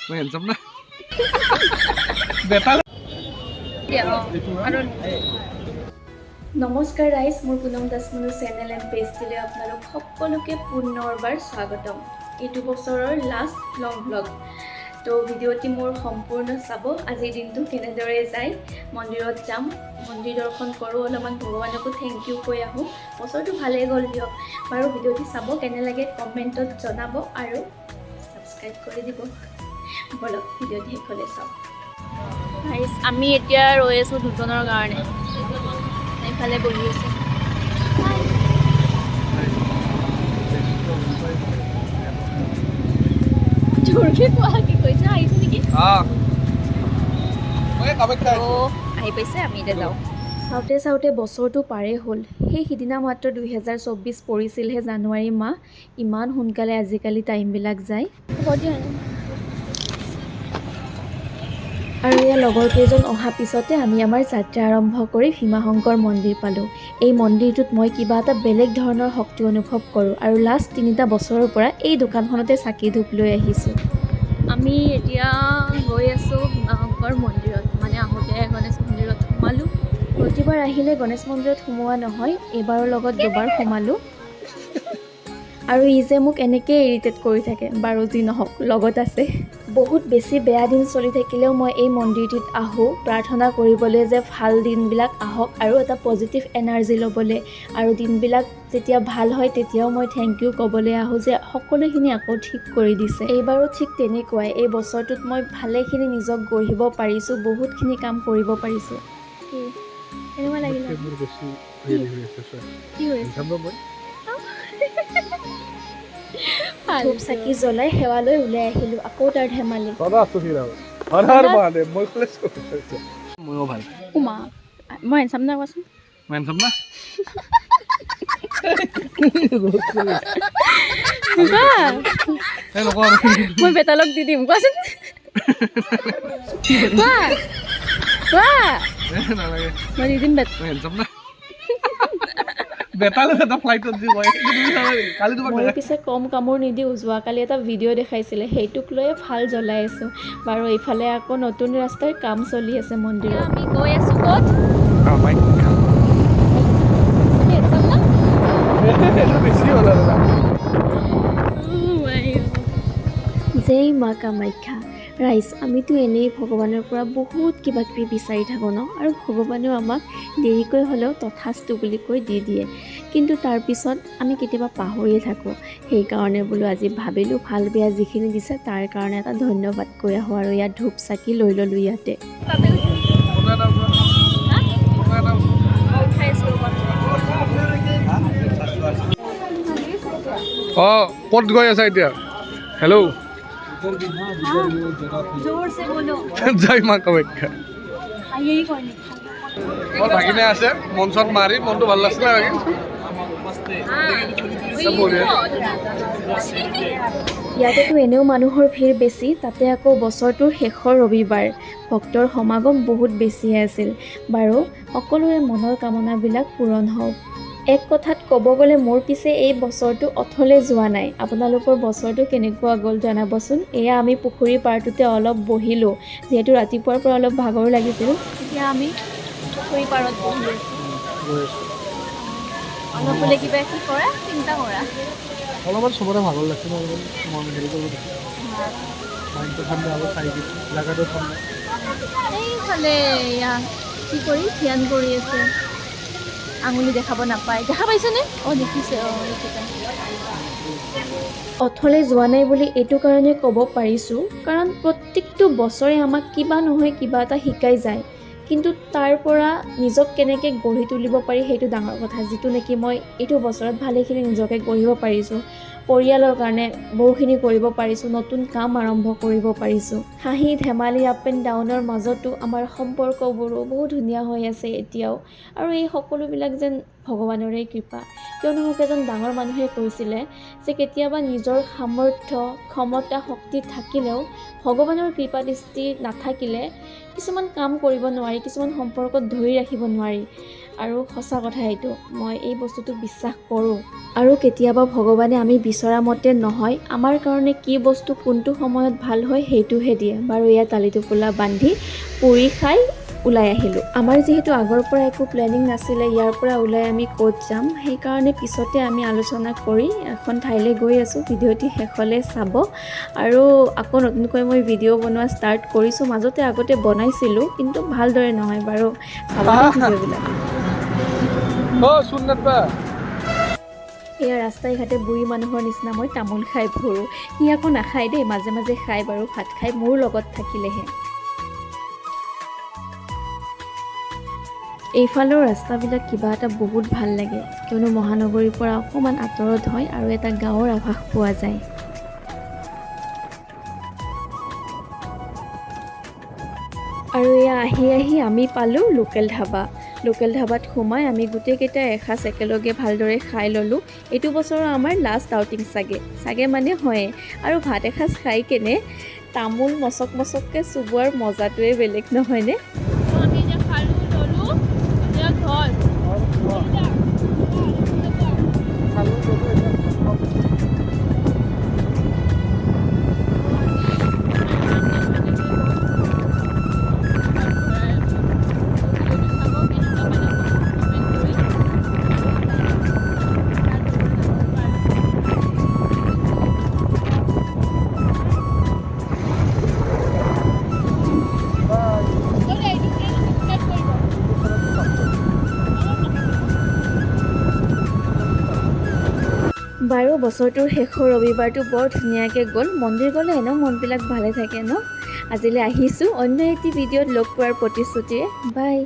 মই হেনচাম না বেটা নমস্কাৰ ৰাইজ, মোৰ পুনম দাসমনু চেনেল এণ্ড পেজটিলৈ আপোনালোক সকলোকে পুনৰবাৰ স্বাগতম। এইটো বছৰৰ লাষ্ট লং ব্লগ। তো ভিডিঅ'টি মোৰ সম্পূৰ্ণ চাব। আজিৰ দিনটো কেনেদৰে যায়, মন্দিৰত যাম, মন্দিৰ দৰ্শন কৰোঁ, অলপমান ভগৱানকো থেংক ইউ কৈ আহোঁ। বছৰটো ভালেই গ'ল দিয়ক। বাৰু ভিডিঅ'টি চাব, কেনে লাগে কমেণ্টত জনাব আৰু ছাবস্ক্ৰাইব কৰি দিব। বলক ভিডিঅ'টি শেষলৈ চাওক। আমি এতিয়া ৰৈ আছোঁ দুজনৰ কাৰণে। এইফালে বহি আছে। জোৰকে কোৱা, কি কৈছা? আহিছে নেকি? আহি পাইছে, আমি এতিয়া যাওঁ। চাওঁতে চাওঁতে বছৰটো পাৰেই হ'ল। সেই সিদিনা মাত্ৰ 2024 পৰিছিলহে, জানুৱাৰী মাহ। ইমান সোনকালে আজিকালি টাইমবিলাক যায়। আৰু ইয়াৰ লগৰ কেইজন অহা পিছতে আমি আমাৰ যাত্ৰা আৰম্ভ কৰি ভীমাশংকৰ মন্দিৰ পালোঁ। এই মন্দিৰটোত মই কিবা এটা বেলেগ ধৰণৰ শক্তি অনুভৱ কৰোঁ আৰু লাষ্ট 3টা বছৰৰ পৰা এই দোকানখনতে চাকি ধূপ লৈ আহিছোঁ। আমি এতিয়া গৈ আছোঁ ভীমাশংকৰ মন্দিৰত, মানে আহোঁতে গণেশ মন্দিৰত সোমালোঁ। প্ৰতিবাৰ আহিলে গণেশ মন্দিৰত সোমোৱা নহয়, এইবাৰৰ লগত দুবাৰ সোমালোঁ। আৰু ই যে মোক এনেকৈ ইৰিটেট কৰি থাকে। বাৰু যি নহওক, লগত আছে। বহুত বেছি বেয়া দিন চলি থাকিলেও মই এই মন্দিৰটোত আহোঁ প্ৰাৰ্থনা কৰিবলৈ যে ভাল দিনবিলাক আহক আৰু এটা পজিটিভ এনাৰ্জি ল'বলৈ। আৰু দিনবিলাক যেতিয়া ভাল হয় তেতিয়াও মই থেংক ইউ ক'বলৈ আহোঁ যে সকলোখিনি আকৌ ঠিক কৰি দিছে। এইবাৰো ঠিক তেনেকুৱাই। এই বছৰটোত মই ভালেখিনি নিজক গঢ়িব পাৰিছোঁ, বহুতখিনি কাম কৰিব পাৰিছোঁ। কেনেকুৱা লাগিলে? কি হৈছে? ধূপ চাকি জ্বলাই সেৱালৈ ওলাই আহিলোঁ। আকৌ তাৰ ধেমালি। মই হেনচাম না, কোৱাচোন? মই বেতালক দি দিম, কোৱাচোন? মই দি দিম মই পিছে কম কামোৰ নিদিওঁ। যোৱাকালি এটা ভিডিঅ' দেখাইছিলে, সেইটোক লৈয়ে ভাল জ্বলাই আছোঁ। বাৰু এইফালে আকৌ নতুন ৰাস্তাৰ কাম চলি আছে মন্দিৰত। আমি গৈ আছোঁ ক'ত? জয় মা কামাখ্যা। ৰাইজ, আমিতো এনেই ভগৱানৰ পৰা বহুত কিবা কিবি বিচাৰি থাকোঁ ন, আৰু ভগৱানেও আমাক দেৰিকৈ হ'লেও তথাস্তু বুলি কৈ দি দিয়ে। কিন্তু তাৰপিছত আমি কেতিয়াবা পাহৰিয়ে থাকোঁ। সেইকাৰণে বোলো আজি ভাবিলোঁ ভাল বেয়া যিখিনি দিছে তাৰ কাৰণে এটা ধন্যবাদ কৈ আহোঁ, আৰু ইয়াত ধূপ চাকি লৈ ল'লোঁ ইয়াতে। ক'ত গৈ আছা এতিয়া? হেল্ল', জয় মা কামাখ্যা। মোৰ ভাগিনে আছে, মঞ্চত মাৰি মনটো ভাল লাগিছিলে। ইয়াতেতো এনেও মানুহৰ ভিৰ বেছি, তাতে আকৌ বছৰটোৰ শেষৰ ৰবিবাৰ। ভক্তৰ সমাগম বহুত বেছিয়ে আছিল। বাৰু সকলোৰে মনৰ কামনাবিলাক পূৰণ হওক। এক কথাত ক'ব গ'লে মোৰ পিছে এই বছৰটো অথলে যোৱা নাই। আপোনালোকৰ বছৰটো কেনেকুৱা গ'ল জনাবচোন। এয়া আমি পুখুৰী পাৰটোতে অলপ বহিলোঁ, যিহেতু ৰাতিপুৱাৰ পৰা অলপ ভাগৰো লাগিছিল। এতিয়া আমি পুখুৰী পাৰত বহি আছোঁ। অলপ বোলে কিবা কি কৰা, চিন্তা কৰা। অলপমান চবৰে ভাগৰ লাগিছে ন, মই হেৰি কৰিব দিছোঁ। মাইণ্ডটো ঠাণ্ডা হ'ব, চাই দিছোঁ জেগাটো ঠাণ্ডা। এইফালে এয়া কি কৰি ধ্যান কৰি আছে। আঙুলি দেখাব নাপায়, দেখা পাইছেনে? দেখিছে। অথলে যোৱা নাই বুলি এইটো কাৰণে ক'ব পাৰিছোঁ, কাৰণ প্ৰত্যেকটো বছৰে আমাক কিবা নহয় কিবা এটা শিকাই যায়। কিন্তু তাৰ পৰা নিজক কেনেকৈ গঢ়ি তুলিব পাৰি সেইটো ডাঙৰ কথা, যিটো নেকি মই এইটো বছৰত ভালেখিনি নিজকে গঢ়িব পাৰিছোঁ। পৰিয়ালৰ কাৰণে বহুখিনি কৰিব পাৰিছোঁ, নতুন কাম আৰম্ভ কৰিব পাৰিছোঁ। হাঁহি ধেমালি আপ এণ্ড ডাউনৰ মাজতো আমাৰ সম্পৰ্কবোৰো বহুত ধুনীয়া হৈ আছে এতিয়াও। আৰু এই সকলোবিলাক যেন ভগৱানৰে কৃপা। কিয়নো মোক এজন ডাঙৰ মানুহে কৈছিলে যে কেতিয়াবা নিজৰ সামৰ্থ্য, ক্ষমতা, শক্তি থাকিলেও ভগৱানৰ কৃপা দৃষ্টি নাথাকিলে কিছুমান কাম কৰিব নোৱাৰি, কিছুমান সম্পৰ্কত ধৰি ৰাখিব নোৱাৰি। আৰু সঁচা কথা এইটো, মই এই বস্তুটো বিশ্বাস কৰোঁ। আৰু কেতিয়াবা ভগৱানে আমি বিচৰা মতে নহয়, আমাৰ কাৰণে কি বস্তু কোনটো সময়ত ভাল হয় সেইটোহে দিয়ে। বাৰু এয়া টালি টোপোলা বান্ধি পুৰি খাই ওলাই আহিলোঁ। আমাৰ যিহেতু আগৰ পৰা একো প্লেনিং নাছিলে ইয়াৰ পৰা ওলাই আমি ক'ত যাম, সেইকাৰণে পিছতে আমি আলোচনা কৰি এখন ঠাইলৈ গৈ আছোঁ। ভিডিঅ'টি শেষলৈ চাব। আৰু আকৌ নতুনকৈ মই ভিডিঅ' বনোৱা ষ্টাৰ্ট কৰিছোঁ। মাজতে আগতে বনাইছিলোঁ কিন্তু ভালদৰে নহয়। বাৰু চাব ভিডিঅ'বিলাক। এয়া ৰাস্তাই ঘাটে বুঢ়ী মানুহৰ নিচিনা মই তামোল খাই ফুৰোঁ। সি আকৌ নাখায় দেই, মাজে মাজে খায় বাৰু, ভাত খাই মোৰ লগত থাকিলেহে। এইফালৰ ৰাস্তাবিলাক কিবা এটা বহুত ভাল লাগে, কিয়নো মহানগৰীৰ পৰা অকণমান আঁতৰত হয় আৰু এটা গাঁৱৰ আভাস পোৱা যায়। আৰু এয়া আহি আহি আমি পালোঁ লোকেল ধাবা। লোকেল ধাবাত সোমাই আমি গোটেইকেইটাই এসাঁজ একেলগে ভালদৰে খাই ল'লোঁ। এইটো বছৰৰ আমাৰ লাষ্ট আউটিং চাগে মানে হয়ে। আৰু ভাত এসাঁজ খাই কেনে তামোল মচক মচককৈ চুবোৱাৰ মজাটোৱে বেলেগ নহয়নে? বাৰু বছৰটোৰ শেষৰ ৰবিবাৰটো বৰ ধুনীয়াকৈ গ'ল। মন্দিৰ গ'লে এনেও মনবিলাক ভালে থাকে ন? আজিলৈ আহিছোঁ অন্য এটি ভিডিঅ'ত লগ পোৱাৰ প্ৰতিশ্ৰুতিৰে। বাই।